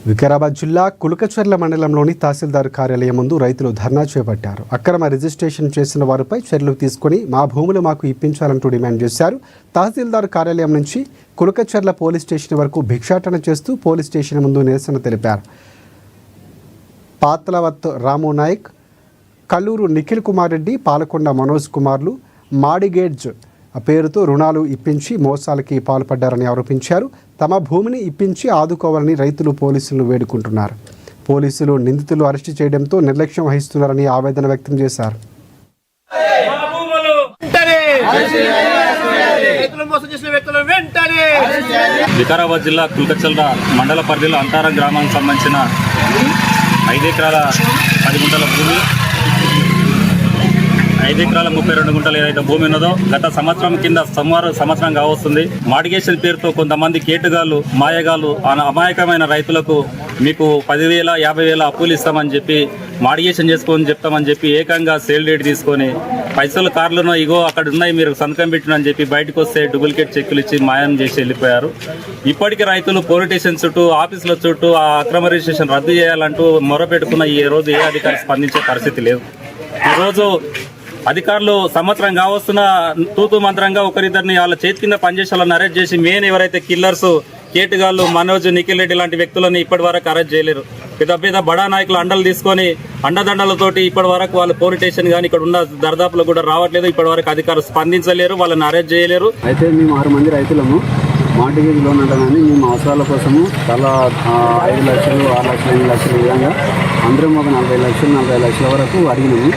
వికారాబాద్ జిల్లా కులకచర్ల మండలంలోని తహసీల్దార్ కార్యాలయం ముందు రైతులు ధర్నా చేపట్టారు. అక్రమ రిజిస్ట్రేషన్ చేసిన వారిపై చర్యలు తీసుకుని మా భూములు మాకు ఇప్పించాలంటూ డిమాండ్ చేశారు. తహసీల్దార్ కార్యాలయం నుంచి కులకచర్ల పోలీస్ స్టేషన్ వరకు భిక్షాటన చేస్తూ పోలీస్ స్టేషన్ ముందు నిరసన తెలిపారు. పాత్లవత్ రాము నాయక్, కల్లూరు నిఖిల్ కుమార్ రెడ్డి, పాలకొండ మనోజ్ కుమార్లు మాడిగేడ్జ్ పేరుతో రుణాలు ఇప్పించి మోసాలకి పాల్పడ్డారని ఆరోపించారు. తమ భూమిని ఇప్పించి ఆదుకోవాలని రైతులు పోలీసులను వేడుకుంటున్నారు. పోలీసులు నిందితులు అరెస్టు చేయడంతో నిర్లక్ష్యం వహిస్తున్నారని ఆవేదన వ్యక్తం చేశారు. వికారాబాద్ జిల్లా కులకచర్ల మండల పరిధిలో అంతారం గ్రామానికి సంబంధించిన 5 ఎకరాల 10 గుంటల భూమి, 5 ఎకరాల 32 గుంటలు ఏదైతే భూమి ఉన్నదో గత సంవత్సరం కింద సంవత్సరం కావస్తుంది. మాడిగేషన్ పేరుతో కొంతమంది కేటుగాళ్ళు, మాయగాళ్ళు అమాయకమైన రైతులకు మీకు 10,000 50,000 అప్పులు ఇస్తామని చెప్పి మాడిగేషన్ చేసుకొని చెప్తామని చెప్పి ఏకంగా సేల్ రేట్ తీసుకొని పైసలు కార్లను ఇగో అక్కడ ఉన్నాయి మీరు సంతకం పెట్టినని చెప్పి బయటకు వస్తే డూప్లికేట్ చెక్కులు ఇచ్చి మాయం చేసి వెళ్ళిపోయారు. ఇప్పటికీ రైతులు పోలీస్ స్టేషన్ చుట్టూ, ఆఫీసుల చుట్టూ ఆ అక్రమ రిజిస్ట్రేషన్ రద్దు చేయాలంటూ మొరపెట్టుకున్న ఈ రోజు ఏ అధికారి స్పందించే పరిస్థితి లేదు. ఈరోజు అధికారులు సంవత్సరం కావస్తున్న తూతు మంత్రంగా ఒకరిద్దరిని వాళ్ళ చేతి కింద పనిచేసే వాళ్ళని అరెస్ట్ చేసి మెయిన్ ఎవరైతే కిల్లర్స్, కేటుగాళ్ళు, మనోజ్, నిఖిల్ రెడ్డి లాంటి వ్యక్తులను ఇప్పటి వరకు అరెస్ట్ చేయలేరు. పెద్ద బడా నాయకులు అండలు తీసుకొని అండదండలతోటి ఇప్పటి వరకు వాళ్ళు పోలీస్ స్టేషన్ కానీ ఇక్కడ ఉన్న దర్దాపులు కూడా రావట్లేదు. ఇప్పటి వరకు అధికారులు స్పందించలేరు, వాళ్ళని అరెస్ట్ చేయలేరు. అయితే మేము 6 మంది రైతులము మార్టిగేజ్ లోన్ అంటామని మేము అవసరాల కోసము తలా 5 లక్షలు, 6 లక్షలు, 8 లక్షల విధంగా అందరం ఒక 40 లక్షలు, 40 లక్షల వరకు అడిగినాము.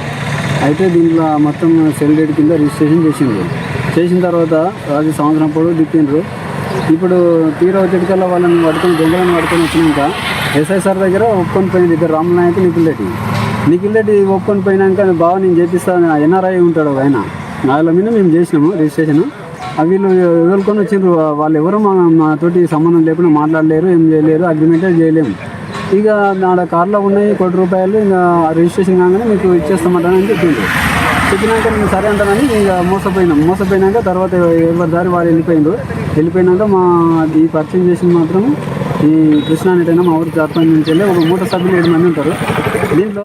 అయితే దీంట్లో మొత్తం సెల్ రేట్ కింద రిజిస్ట్రేషన్ చేసిన తర్వాత అది సంవత్సరం పొడవు తిప్పిండ్రు. ఇప్పుడు తీరా వచ్చేటికల్లా వాళ్ళని దొంగలను పట్టుకొని వచ్చినాక ఎస్ఐ సార్ దగ్గర ఒప్పుకొని పోయింది. ఇద్దరు రాముల నాయక్, నిఖిల్ రెడ్డి ఒప్పుకొని పోయినాక బాగా నేను చేపిస్తాను, ఎన్ఆర్ఐ ఉంటాడు ఆయన, వాళ్ళ మీద మేము చేసినాము రిజిస్ట్రేషన్. వీళ్ళు ఎదుర్కొని వచ్చిండ్రు. వాళ్ళు ఎవరు మాతోటి సంబంధం లేకుండా మాట్లాడలేరు, ఏం చేయలేరు, అగ్రిమెంటే చేయలేము. ఇక ఆడ కార్లో ఉన్నాయి ₹1,00,000, ఇంకా రిజిస్ట్రేషన్ కాగానే మీకు ఇచ్చేస్తామంటానని చెప్పినాక నేను సరే అంటానని ఇంకా మోసపోయినాక తర్వాత ఎవరి దారి వాళ్ళు వెళ్ళిపోయినాక ఈ పరిచయం చేసిన మాత్రం ఈ కృష్ణ అనేటైనా మా ఊరి సర్పంచ్ నుంచి వెళ్ళి ఒక 3 సభ్యులు 7 మంది ఉంటారు. దీంట్లో